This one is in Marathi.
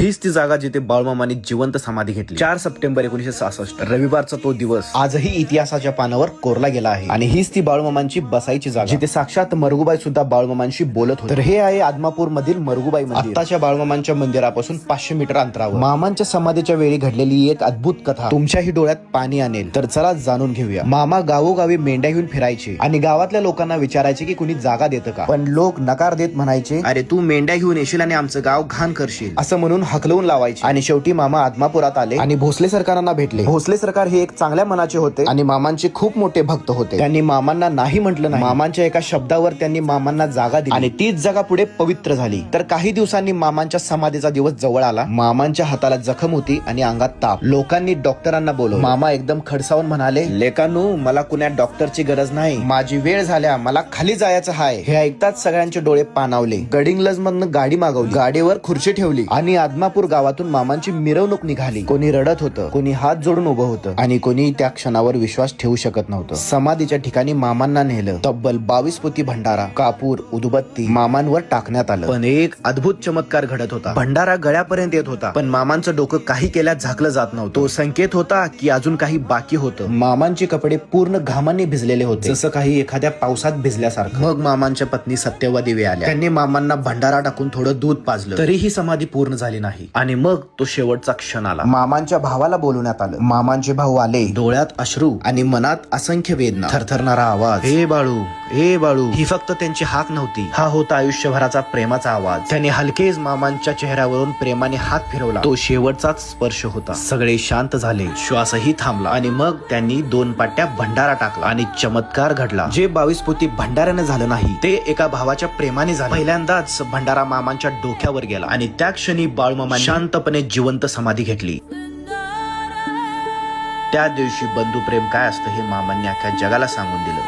हीच ती जागा जिथे बाळूमामांनी जिवंत समाधी घेतली. 4 सप्टेंबर 1966 रविवारचा तो दिवस आजही इतिहासाच्या पानावर कोरला गेला आहे. आणि हीच ती बाळूमामांची बसायची जागा जिथे साक्षात मरगुबाई सुद्धा बाळूमामांशी बोलत होते. तर हे आहे आदमापूर मधील मरगुबाई मंदिर. आताच्या बाळूमामांच्या मंदिरापासून 500 मीटर अंतरावर. मामांच्या समाधीच्या वेळी घडलेली एक अद्भुत कथा तुमच्याही डोळ्यात पाणी आणेल. तर चला जाणून घेऊया. मामा गावोगावी मेंढ्या घेऊन फिरायचे आणि गावातल्या लोकांना विचारायचे की कुणी जागा देतं का. पण लोक नकार देत म्हणायचे, अरे तू मेंढ्या घेऊन येशील आणि आमचं गाव घाण करशील, असं म्हणून हकलवून लावायचे. आणि शेवटी मामा आदमापुरात आले आणि भोसले सरकारांना भेटले. भोसले सरकार हे एक चांगल्या मनाचे होते आणि मामांचे खूप मोठे भक्त होते. त्यांनी मामांना नाही म्हटलं नाही. मामांच्या एका शब्दावर त्यांनी मामांना जागा दिली आणि तीच जागा पुढे पवित्र झाली. तर काही दिवसांनी मामांच्या समाधीचा दिवस जवळ आला. मामांच्या हाताला जखम होती आणि अंगात ताप. लोकांनी डॉक्टरांना बोलवलं. मामा एकदम खडसावून म्हणाले, लेकांनो, मला कुण्या डॉक्टरची गरज नाही, माझी वेळ झाल्या, मला खाली जायचं आहे. हे ऐकताच सगळ्यांचे डोळे पाणावले. गडिंग्लज मधनं गाडी मागवली, गाडीवर खुर्ची ठेवली आणि आदमापूर गावातून मामांची मिरवणूक निघाली. कोणी रडत होतं, कोणी हात जोडून उभं होतं आणि कोणी त्या क्षणावर विश्वास ठेवू शकत नव्हतं. समाधीच्या ठिकाणी मामांना नेलं. तब्बल 22 पोती भंडारा, कापूर, उदबत्ती मामांवर टाकण्यात आलं. पण एक अद्भुत चमत्कार घडत होता. भंडारा गळ्यापर्यंत येत होता, पण मामांचं डोकं काही केल्यात झाकलं जात नव्हतं. तो संकेत होता की अजून काही बाकी होतं. मामांचे कपडे पूर्ण घामाने भिजलेले होते, जसं काही एखाद्या पावसात भिजल्यासारखं. मग मामांच्या पत्नी सत्यवती वे आल्या. त्यांनी मामांना भंडारा टाकून थोडं दूध पाजलं, तरीही समाधी पूर्ण झाली नाही. आणि मग तो शेवटचा क्षण आला. मामांच्या भावाला बोलवण्यात आलं. मामांचे भाऊ आले. डोळ्यात अश्रू आणि मनात असंख्य वेदना. थरथरणारा आवाज, ए बाळू, ए बाळू. ही फक्त त्यांची हाक नव्हती, हा होता आयुष्यभराचा प्रेमाचा आवाज. त्याने हलकेच मामांच्या चेहऱ्यावरून प्रेमाने हात फिरवला. तो शेवटचाच स्पर्श होता. सगळे शांत झाले, श्वासही थांबला. आणि मग त्यांनी 2 पाट्या भंडारा टाकला आणि चमत्कार घडला. जे 22 पोती भंडाऱ्याने झालं नाही, ते एका भावाच्या प्रेमाने झालं. पहिल्यांदाच भंडारा मामांच्या डोक्यावर गेला आणि त्या क्षणी बाळूमामांनी शांतपणे जिवंत समाधी घेतली. त्या दिवशी बंधुप्रेम काय असतं हे मामांनी अख्ख्या जगाला सांगून दिलं.